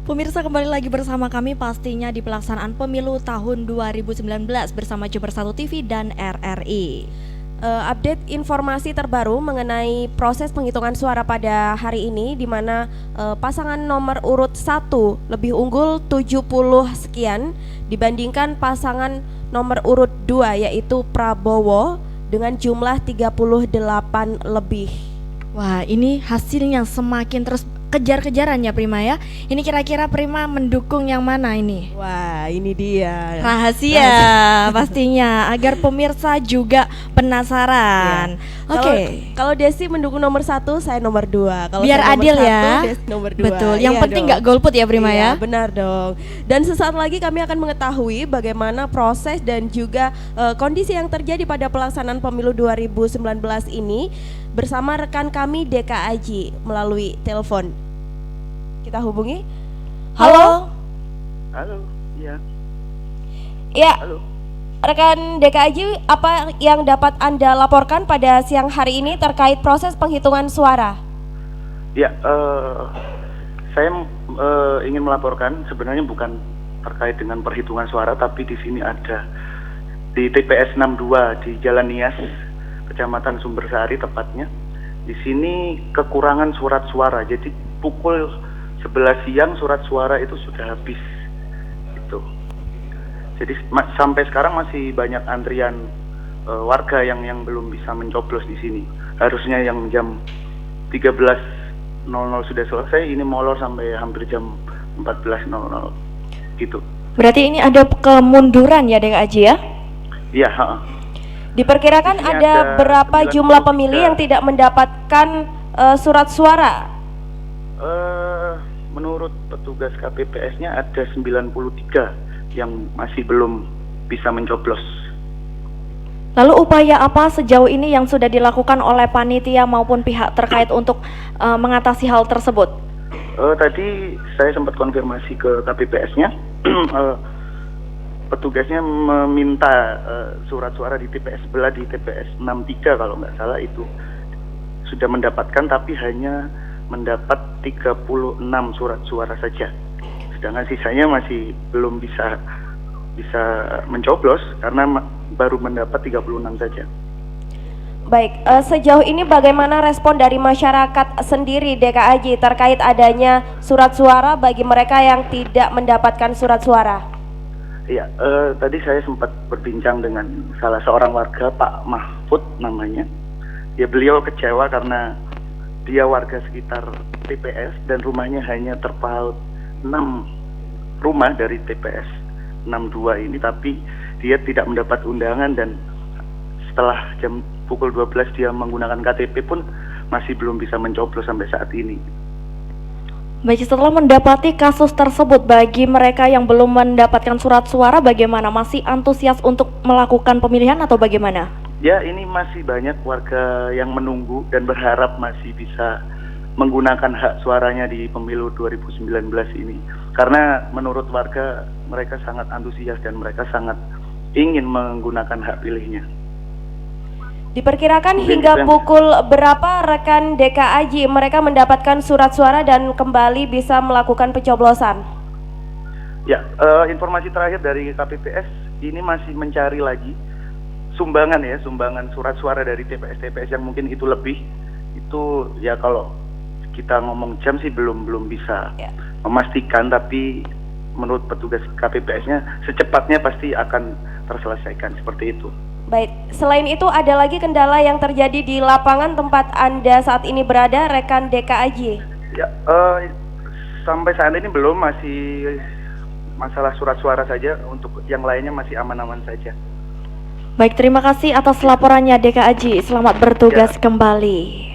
Pemirsa, kembali lagi bersama kami pastinya di pelaksanaan pemilu tahun 2019 bersama Jabar 1 TV dan RRI. Update informasi terbaru mengenai proses penghitungan suara pada hari ini, di mana pasangan nomor urut 1 lebih unggul 70 sekian dibandingkan pasangan nomor urut 2 yaitu Prabowo dengan jumlah 38 lebih. Wah, ini hasilnya semakin terus kejar-kejaran ya Prima ya. Ini kira-kira Prima mendukung yang mana ini? Wah, ini dia Rahasia pastinya agar pemirsa juga penasaran. Ya. Oke. Kalau Desi mendukung nomor 1, saya nomor 2. Kalau biar saya nomor adil 1, ya. Desi nomor 2. Betul. Yang Iya penting dong. nggak golput ya Prima Iya, ya. benar dong. Dan sesaat lagi kami akan mengetahui bagaimana proses dan juga kondisi yang terjadi pada pelaksanaan pemilu 2019 ini bersama rekan kami Deka Aji melalui telepon. Kita hubungi. Halo. Halo, iya. Ya, Halo. rekan Deka Aji, apa yang dapat Anda laporkan pada siang hari ini terkait proses penghitungan suara? Ya, saya ingin melaporkan sebenarnya bukan terkait dengan perhitungan suara, tapi di sini ada di TPS 62 di Jalan Nias, Kecamatan Sumbersari tepatnya. Di sini kekurangan surat suara. Jadi pukul 11 siang surat suara itu sudah habis. Itu. Jadi sampai sekarang masih banyak antrian warga yang belum bisa mencoblos di sini. Harusnya yang jam 13.00 sudah selesai, ini molor sampai hampir jam 14.00 gitu. Berarti ini ada kemunduran ya Deka Aji ya? Iya, Diperkirakan Ini ada ada berapa 93. jumlah pemilih yang tidak mendapatkan surat suara? Menurut petugas KPPS-nya ada 93 yang masih belum bisa mencoblos. Lalu upaya apa sejauh ini yang sudah dilakukan oleh panitia maupun pihak terkait untuk mengatasi hal tersebut? Tadi saya sempat konfirmasi ke KPPS-nya. Petugasnya meminta surat suara di TPS sebelah, di TPS 63 kalau nggak salah itu sudah mendapatkan, tapi hanya mendapat 36 surat suara saja. Sedangkan sisanya masih belum bisa mencoblos karena baru mendapat 36 saja. Baik, sejauh ini bagaimana respon dari masyarakat sendiri Deka Aji terkait adanya surat suara bagi mereka yang tidak mendapatkan surat suara? Iya, tadi saya sempat berbincang dengan salah seorang warga, Pak Mahfud namanya. Ya, beliau kecewa karena dia warga sekitar TPS dan rumahnya hanya terpaut 6 rumah dari TPS 62 ini, tapi dia tidak mendapat undangan dan setelah jam pukul 12 dia menggunakan KTP pun masih belum bisa mencoblos sampai saat ini. Baik, setelah mendapati kasus tersebut, bagi mereka yang belum mendapatkan surat suara bagaimana? Masih antusias untuk melakukan pemilihan atau bagaimana? Ya, ini masih banyak warga yang menunggu dan berharap masih bisa menggunakan hak suaranya di pemilu 2019 ini. Karena menurut warga mereka sangat antusias dan mereka sangat ingin menggunakan hak pilihnya. Diperkirakan Mungkin hingga itu yang pukul berapa rekan Deka Aji mereka mendapatkan surat suara dan kembali bisa melakukan pencoblosan? Ya, informasi terakhir dari KPPS ini masih mencari lagi sumbangan surat suara dari TPS-TPS yang mungkin itu lebih. Itu ya kalau kita ngomong jam sih belum bisa memastikan, tapi menurut petugas KPPS-nya secepatnya pasti akan terselesaikan seperti itu. Baik, selain itu ada lagi kendala yang terjadi di lapangan tempat Anda saat ini berada, rekan Deka Aji? Ya, sampai saat ini belum, masih masalah surat suara saja, untuk yang lainnya masih aman-aman saja. Baik, terima kasih atas laporannya Deka Aji. Selamat bertugas kembali.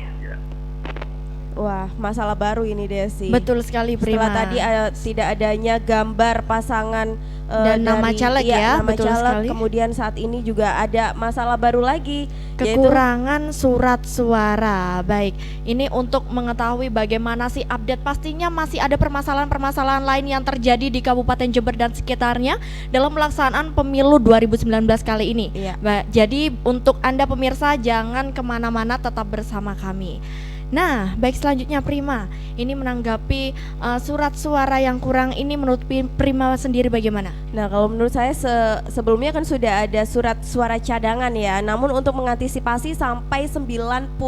Wah, masalah baru ini Desi. Betul sekali Prima. Setelah tadi tidak adanya gambar pasangan Dan nama caleg ya, nama betul caleg, sekali. kemudian saat ini juga ada masalah baru lagi, yaitu Kekurangan surat suara. Baik, ini untuk mengetahui bagaimana sih update, pastinya masih ada permasalahan-permasalahan lain yang terjadi di Kabupaten Jember dan sekitarnya dalam pelaksanaan pemilu 2019 kali ini. Iya. Jadi untuk Anda pemirsa jangan kemana-mana, tetap bersama kami. Nah, baik, selanjutnya Prima, ini menanggapi surat suara yang kurang ini menurut Prima sendiri bagaimana? Nah, kalau menurut saya sebelumnya kan sudah ada surat suara cadangan ya. Namun untuk mengantisipasi sampai 90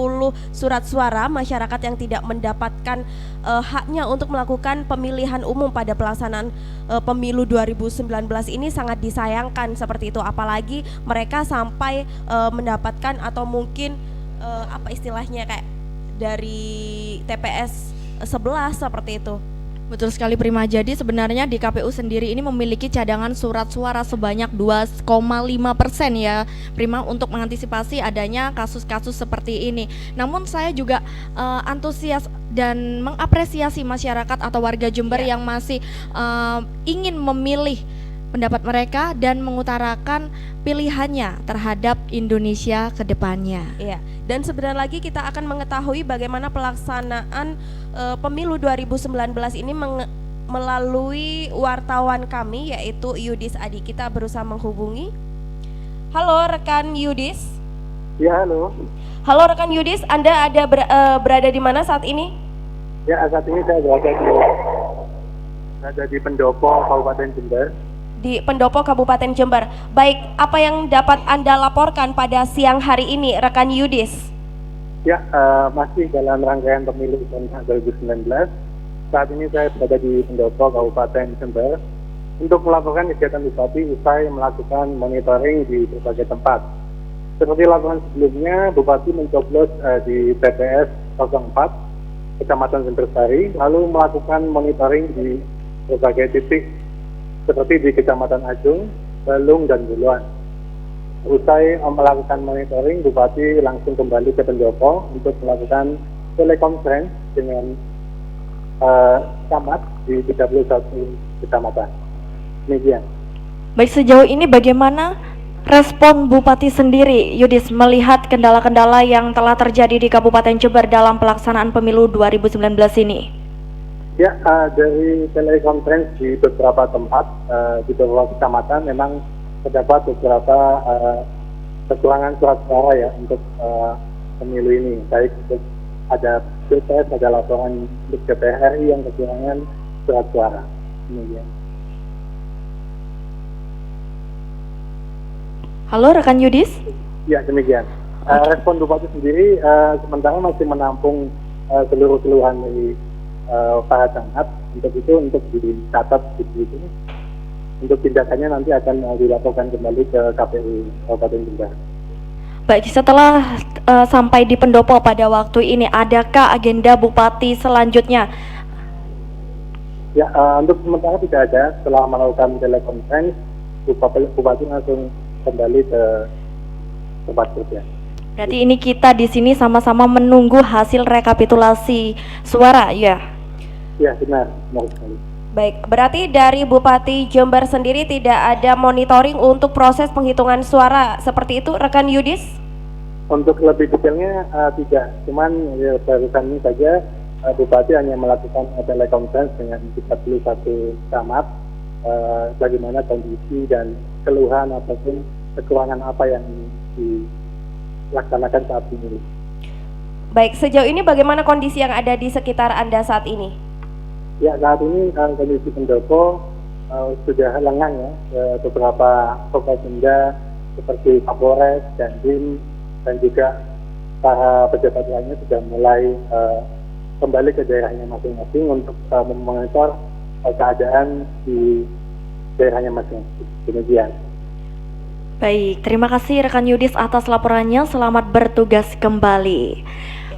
surat suara masyarakat yang tidak mendapatkan haknya untuk melakukan pemilihan umum pada pelaksanaan pemilu 2019 ini sangat disayangkan seperti itu. Apalagi mereka sampai mendapatkan atau mungkin apa istilahnya kayak dari TPS 11 seperti itu. Betul sekali Prima. Jadi sebenarnya di KPU sendiri ini memiliki cadangan surat suara sebanyak 2,5% ya Prima, untuk mengantisipasi adanya kasus-kasus seperti ini. Namun saya juga antusias dan mengapresiasi masyarakat atau warga Jember yang masih ingin memilih pendapat mereka dan mengutarakan pilihannya terhadap Indonesia ke depannya. Iya. Dan sebentar lagi kita akan mengetahui bagaimana pelaksanaan pemilu 2019 ini melalui wartawan kami yaitu Yudis Adi. Kita berusaha menghubungi. Halo rekan Yudis. Ya, halo. Halo rekan Yudis, Anda ada berada di mana saat ini? Ya, saat ini saya berada di Pendopo, Kabupaten Jember. Di Pendopo, Kabupaten Jember. Baik, apa yang dapat Anda laporkan pada siang hari ini, rekan Yudis? Ya, masih dalam rangkaian pemilu 2019. Saat ini saya berada di Pendopo, Kabupaten Jember, untuk melakukan kegiatan Bupati usai melakukan monitoring di berbagai tempat. Seperti laporan sebelumnya, Bupati mencoblos di TPS 04, Kecamatan Jembersari, lalu melakukan monitoring di berbagai titik seperti di Kecamatan Ajung, Balung, dan Buluan. Usai melakukan monitoring, Bupati langsung kembali ke Pendopo untuk melakukan telekonferensi dengan camat di 31 kecamatan. Demikian. Baik, sejauh ini bagaimana respon Bupati sendiri, Yudis, melihat kendala-kendala yang telah terjadi di Kabupaten Jember dalam pelaksanaan pemilu 2019 ini? Ya, dari telekonferensi di beberapa tempat, di beberapa kecamatan memang terdapat beberapa kekurangan surat suara ya untuk pemilu ini. Baik untuk ada pilpres, ada laporan untuk DPR RI yang kekurangan surat suara. Demikian. Halo rekan Yudis. Ya, demikian. Respon Bupati sendiri sementara masih menampung seluruh keluhan dari para camat. Untuk itu, untuk dicatat di situ. Untuk tindakannya nanti akan dilaporkan kembali ke KPU Kabupaten Jember. Baik, setelah sampai di Pendopo pada waktu ini, adakah agenda Bupati selanjutnya? Ya, untuk sementara tidak ada. Setelah melakukan telekonferensi, Bupati langsung kembali ke tempat kerja. Berarti ini kita di sini sama-sama menunggu hasil rekapitulasi suara, ya? Ya, benar sekali. Baik, berarti dari Bupati Jember sendiri tidak ada monitoring untuk proses penghitungan suara seperti itu, rekan Yudis? Untuk lebih detailnya tidak, cuman ya, barusan ini saja Bupati hanya melakukan telekonferensi dengan 31 camat, bagaimana kondisi dan keluhan ataupun kekurangan apa yang dilaksanakan saat ini. Baik, sejauh ini bagaimana kondisi yang ada di sekitar Anda saat ini? Ya, saat ini kondisi Pendopo sudah lengang ya. Beberapa Forkopimda seperti Kapolres, Dandim, dan juga para pejabat lainnya sudah mulai kembali ke daerahnya masing-masing untuk memonitor keadaan di daerahnya masing-masing. Demikian. Baik, terima kasih rekan Yudis atas laporannya. Selamat bertugas kembali.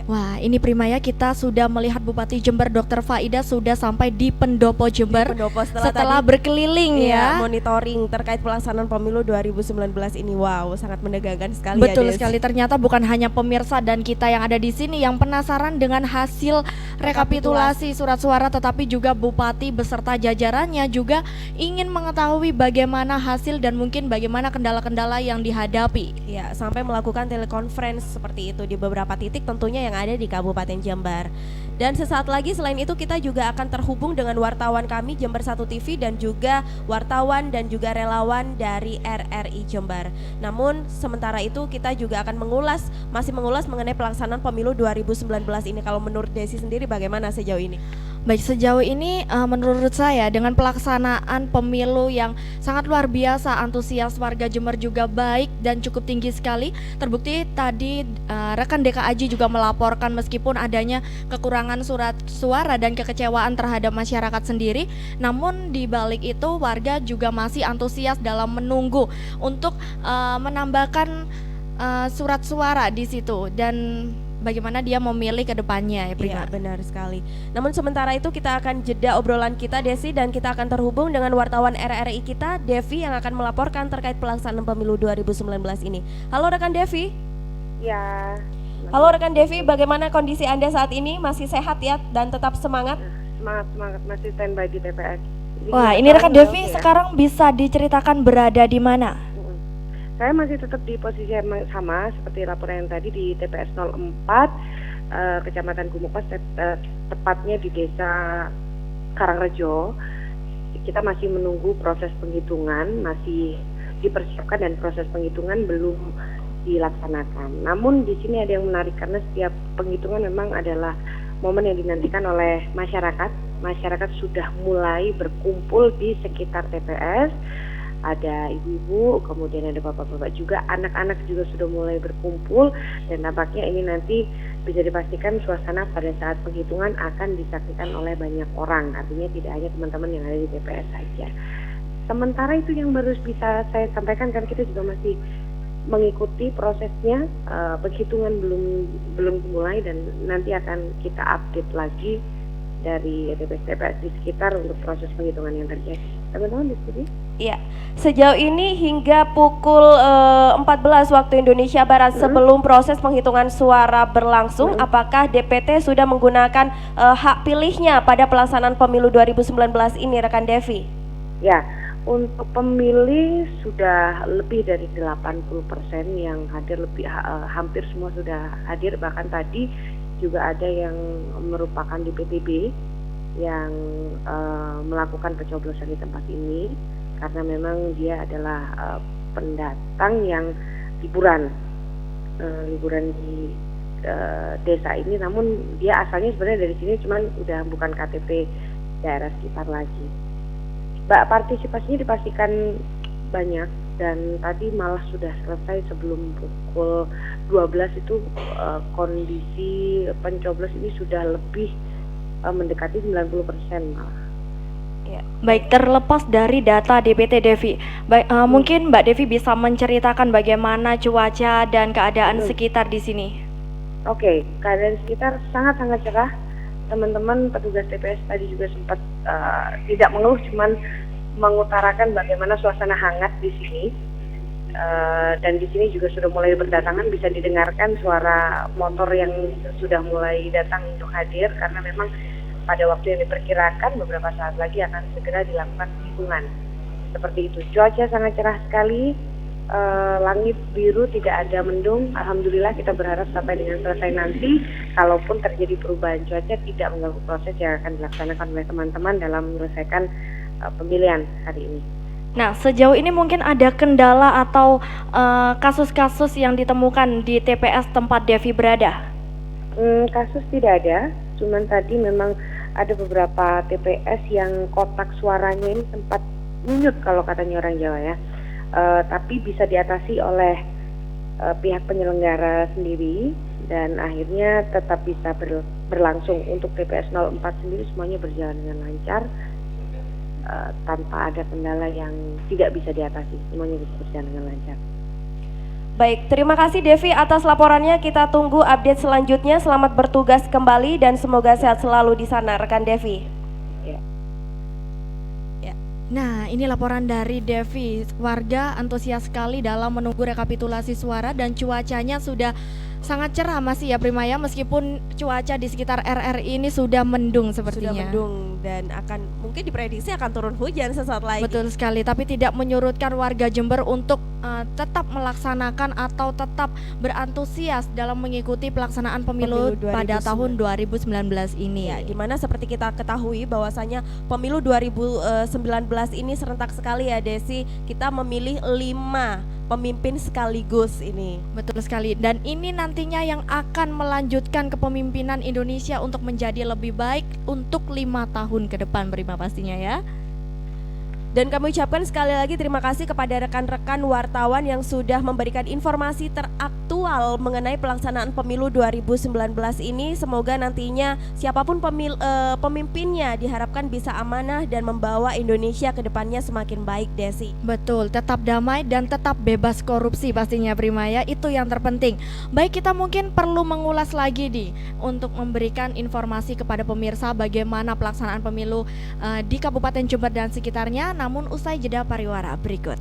Wah, ini Prima ya, kita sudah melihat Bupati Jember Dr. Faida sudah sampai di Pendopo Jember Pendopo setelah tadi, berkeliling ya, ya. monitoring terkait pelaksanaan pemilu 2019 ini. Wow, sangat menegangkan sekali. Betul ya, Des. sekali, ternyata bukan hanya pemirsa dan kita yang ada di sini yang penasaran dengan hasil rekapitulasi surat suara, tetapi juga Bupati beserta jajarannya juga ingin mengetahui bagaimana hasil dan mungkin bagaimana kendala-kendala yang dihadapi. Ya, sampai melakukan telekonferensi seperti itu di beberapa titik tentunya yang ada di Kabupaten Jember. Dan sesaat lagi selain itu kita juga akan terhubung dengan wartawan kami Jember 1 TV dan juga wartawan dan juga relawan dari RRI Jember. Namun sementara itu kita juga akan masih mengulas mengenai pelaksanaan pemilu 2019 ini. Kalau menurut Desi sendiri bagaimana sejauh ini? Baik, sejauh ini menurut saya dengan pelaksanaan pemilu yang sangat luar biasa, antusias warga Jember juga baik dan cukup tinggi sekali. Terbukti tadi rekan DKAJ juga melaporkan meskipun adanya kekurangan surat suara dan kekecewaan terhadap masyarakat sendiri, namun di balik itu warga juga masih antusias dalam menunggu untuk menambahkan surat suara di situ dan bagaimana dia memilih ke depannya ya Prima. Iya, benar sekali. Namun sementara itu kita akan jeda obrolan kita Desi dan kita akan terhubung dengan wartawan RRI kita Devi yang akan melaporkan terkait pelaksanaan pemilu 2019 ini. Halo rekan Devi. Ya. Halo rekan Devi, bagaimana kondisi Anda saat ini? Masih sehat ya dan tetap semangat? Semangat masih standby di TPS. Wah, ini rekan Devi sekarang bisa diceritakan berada di mana? Saya masih tetap di posisi yang sama seperti laporan yang tadi di TPS 04 Kecamatan Gumukas, tepatnya di Desa Karangrejo. Kita masih menunggu proses penghitungan, masih dipersiapkan dan proses penghitungan belum dilaksanakan. Namun di sini ada yang menarik karena setiap penghitungan memang adalah momen yang dinantikan oleh masyarakat. Masyarakat sudah mulai berkumpul di sekitar TPS. Ada ibu-ibu, kemudian ada bapak-bapak juga, anak-anak juga sudah mulai berkumpul dan nampaknya ini nanti bisa dipastikan suasana pada saat penghitungan akan disaksikan oleh banyak orang, artinya tidak hanya teman-teman yang ada di TPS saja. Sementara itu yang baru bisa saya sampaikan karena kita juga masih mengikuti prosesnya, penghitungan belum dimulai dan nanti akan kita update lagi dari TPS-TPS di sekitar untuk proses penghitungan yang terjadi. Teman-teman diskusi? Iya, sejauh ini hingga pukul 14 waktu Indonesia Barat sebelum proses penghitungan suara berlangsung, apakah DPT sudah menggunakan hak pilihnya pada pelaksanaan pemilu 2019 ini rekan Devi? Ya, untuk pemilih sudah lebih dari 80% yang hadir, hampir semua sudah hadir, bahkan tadi juga ada yang merupakan DPTB yang melakukan pencoblosan di tempat ini karena memang dia adalah pendatang yang liburan di desa ini, namun dia asalnya sebenarnya dari sini cuman udah bukan KTP daerah sekitar lagi. Partisipasinya dipastikan banyak dan tadi malah sudah selesai sebelum pukul 12 itu kondisi pencoblos ini sudah lebih mendekati 90% malah. Ya. Baik, terlepas dari data DPT Devi, mungkin Mbak Devi bisa menceritakan bagaimana cuaca dan keadaan sekitar di sini. Oke, keadaan sekitar sangat-sangat cerah. Teman-teman petugas TPS tadi juga sempat tidak mengeluh, cuman mengutarakan bagaimana suasana hangat di sini. Dan di sini juga sudah mulai berdatangan, bisa didengarkan suara motor yang sudah mulai datang untuk hadir karena memang pada waktu yang diperkirakan beberapa saat lagi akan segera dilakukan penghitungan. Seperti itu. Cuaca sangat cerah sekali, langit biru, tidak ada mendung. Alhamdulillah, kita berharap sampai dengan selesai nanti, kalaupun terjadi perubahan cuaca tidak mengganggu proses yang akan dilaksanakan oleh teman-teman dalam menyelesaikan pemilihan hari ini. Nah, sejauh ini mungkin ada kendala atau kasus-kasus yang ditemukan di TPS tempat Devi berada? Kasus tidak ada, cuman tadi memang ada beberapa TPS yang kotak suaranya ini sempat nyut kalau katanya orang Jawa ya. Tapi bisa diatasi oleh pihak penyelenggara sendiri dan akhirnya tetap bisa berlangsung. Untuk TPS 04 sendiri semuanya berjalan dengan lancar. Tanpa ada kendala yang tidak bisa diatasi, semuanya bisa berjalan dengan lancar. Baik, terima kasih Devi atas laporannya. Kita tunggu update selanjutnya. Selamat bertugas kembali dan semoga sehat selalu di sana, rekan Devi. Nah, ini laporan dari Devi. Warga antusias sekali dalam menunggu rekapitulasi suara dan cuacanya sudah sangat cerah masih ya Prima ya, meskipun cuaca di sekitar RRI ini sudah mendung sepertinya. Sudah mendung dan akan mungkin diprediksi akan turun hujan sesaat lagi. Betul sekali, tapi tidak menyurutkan warga Jember untuk tetap melaksanakan atau tetap berantusias dalam mengikuti pelaksanaan pemilu pada tahun 2019 ini. Ya, dimana seperti kita ketahui bahwasanya pemilu 2019 ini serentak sekali ya Desi, kita memilih 5 pemimpin sekaligus ini. Betul sekali, dan ini nantinya yang akan melanjutkan kepemimpinan Indonesia untuk menjadi lebih baik untuk 5 tahun ke depan Prima pastinya ya. Dan kami ucapkan sekali lagi terima kasih kepada rekan-rekan wartawan yang sudah memberikan informasi teraktual mengenai pelaksanaan pemilu 2019 ini. Semoga nantinya siapapun pemimpinnya diharapkan bisa amanah dan membawa Indonesia ke depannya semakin baik, Desi. Betul, tetap damai dan tetap bebas korupsi pastinya Prima ya, itu yang terpenting. Baik, kita mungkin perlu mengulas lagi nih untuk memberikan informasi kepada pemirsa bagaimana pelaksanaan pemilu di Kabupaten Jember dan sekitarnya. Namun usai jeda pariwara berikut.